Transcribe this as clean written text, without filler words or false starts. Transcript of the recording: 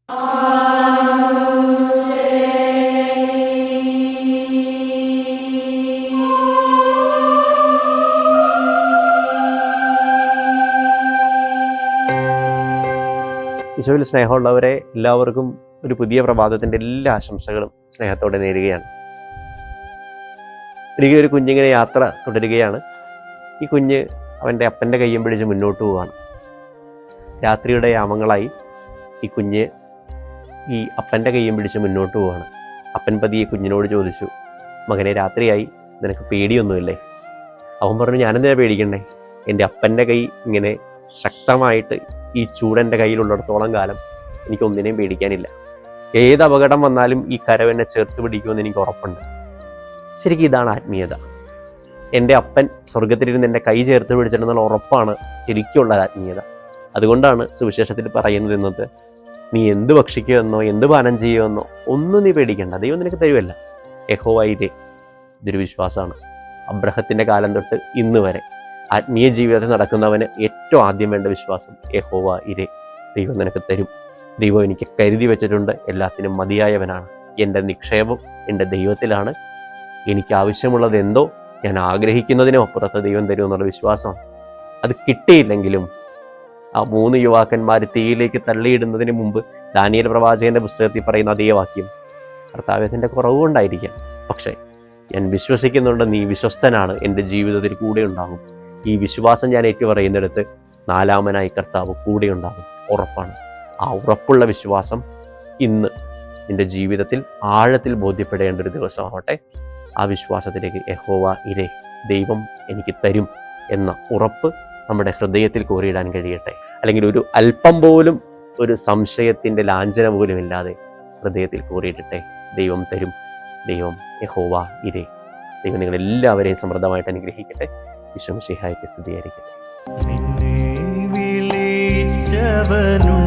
ഈശോയിൽ സ്നേഹമുള്ളവരെ, എല്ലാവർക്കും ഒരു പുതിയ പ്രഭാതത്തിൻ്റെ എല്ലാ ആശംസകളും സ്നേഹത്തോടെ നേരുകയാണ്. ഒരിക്കലും ഒരു കുഞ്ഞിങ്ങനെ യാത്ര തുടരുകയാണ്. ഈ കുഞ്ഞ് അവൻ്റെ അപ്പൻ്റെ കയ്യും പിടിച്ച് മുന്നോട്ട് പോവുകയാണ്. രാത്രിയുടെ യാമങ്ങളായി ഈ കുഞ്ഞ് ഈ അപ്പൻ്റെ കയ്യും പിടിച്ച് മുന്നോട്ട് പോവുകയാണ്. അപ്പൻ പതിയെ കുഞ്ഞിനോട് ചോദിച്ചു, മകനെ, രാത്രിയായി, നിനക്ക് പേടിയൊന്നുമില്ലേ? അവൻ പറഞ്ഞു, ഞാനെന്തിനാ പേടിക്കണ്ടേ? എൻ്റെ അപ്പൻ്റെ കൈ ഇങ്ങനെ ശക്തമായിട്ട് ഈ ചൂടെൻ്റെ കയ്യിലുള്ളിടത്തോളം കാലം എനിക്കൊന്നിനെയും പേടിക്കാനില്ല. ഏത് അപകടം വന്നാലും ഈ കരവെന്നെ ചേർത്ത് പിടിക്കുമെന്ന് എനിക്ക് ഉറപ്പുണ്ട്. ശരിക്കും ഇതാണ് ആത്മീയത. എൻ്റെ അപ്പൻ സ്വർഗത്തിലിരുന്ന് എൻ്റെ കൈ ചേർത്ത് പിടിച്ചിട്ടുണ്ടെന്നുള്ള ഉറപ്പാണ് ശരിക്കുള്ള ആത്മീയത. അതുകൊണ്ടാണ് സുവിശേഷത്തിൽ പറയുന്നത് എന്നത്, നീ എന്ത് ഭക്ഷിക്കുമെന്നോ എന്ത് പാനം ചെയ്യുമെന്നോ ഒന്നും നീ പേടിക്കേണ്ട, ദൈവം നിനക്ക് തരുമല്ല. യഹോവ ഇരേ. ഇതൊരു വിശ്വാസമാണ്. അബ്രഹത്തിൻ്റെ കാലം തൊട്ട് ഇന്ന് വരെ ആത്മീയ ജീവിതത്തിൽ നടക്കുന്നവന് ഏറ്റവും ആദ്യം വേണ്ട വിശ്വാസം യഹോവ ഇരേ. ദൈവം നിനക്ക് തരും. ദൈവം എനിക്ക് കരുതി വെച്ചിട്ടുണ്ട്. എല്ലാത്തിനും മതിയായവനാണ്. എൻ്റെ നിക്ഷേപം എൻ്റെ ദൈവത്തിലാണ്. എനിക്ക് ആവശ്യമുള്ളത് എന്തോ ഞാൻ ആഗ്രഹിക്കുന്നതിനും അപ്പുറത്ത് ദൈവം തരും എന്നുള്ള വിശ്വാസം. അത് കിട്ടിയില്ലെങ്കിലും ആ 3 യുവാക്കന്മാർ തീയിലേക്ക് തള്ളിയിടുന്നതിന് മുമ്പ് ദാനിയേൽ പ്രവാചകന്റെ പുസ്തകത്തിൽ പറയുന്ന അതേ വാക്യം, കർത്താവിൻ്റെ കുറവുകൊണ്ടായിരിക്കാം, പക്ഷേ ഞാൻ വിശ്വസിക്കുന്നുണ്ട്, നീ വിശ്വസ്തനാണ്, എൻ്റെ ജീവിതത്തിൽ കൂടെ ഉണ്ടാകും. ഈ വിശ്വാസം ഞാൻ ഏറ്റു പറയുന്നിടത്ത് 4-മനായി കർത്താവ് കൂടെ ഉണ്ടാകും. ഉറപ്പാണ്. ആ ഉറപ്പുള്ള വിശ്വാസം ഇന്ന് എൻ്റെ ജീവിതത്തിൽ ആഴത്തിൽ ബോധ്യപ്പെടേണ്ട ഒരു ദിവസമാവട്ടെ. ആ വിശ്വാസത്തിലേക്ക് യഹോവ ഇരേ, ദൈവം എനിക്ക് തരും എന്ന ഉറപ്പ് നമ്മുടെ ഹൃദയത്തിൽ കോറിയിടാൻ കഴിയട്ടെ. അല്ലെങ്കിൽ ഒരു അല്പം പോലും ഒരു സംശയത്തിൻ്റെ ലാഞ്ചന പോലും ഇല്ലാതെ ഹൃദയത്തിൽ കോറിയിട്ടെ. ദൈവം തരും. ദൈവം യഹോവ ഇരേ. ദൈവം നിങ്ങളെല്ലാവരെയും സമൃദ്ധമായിട്ട് അനുഗ്രഹിക്കട്ടെ. ഈശോ മിശിഹായ്ക്ക് സ്തുതിയായിരിക്കട്ടെ. നിന്നെ വിളിച്ചവനും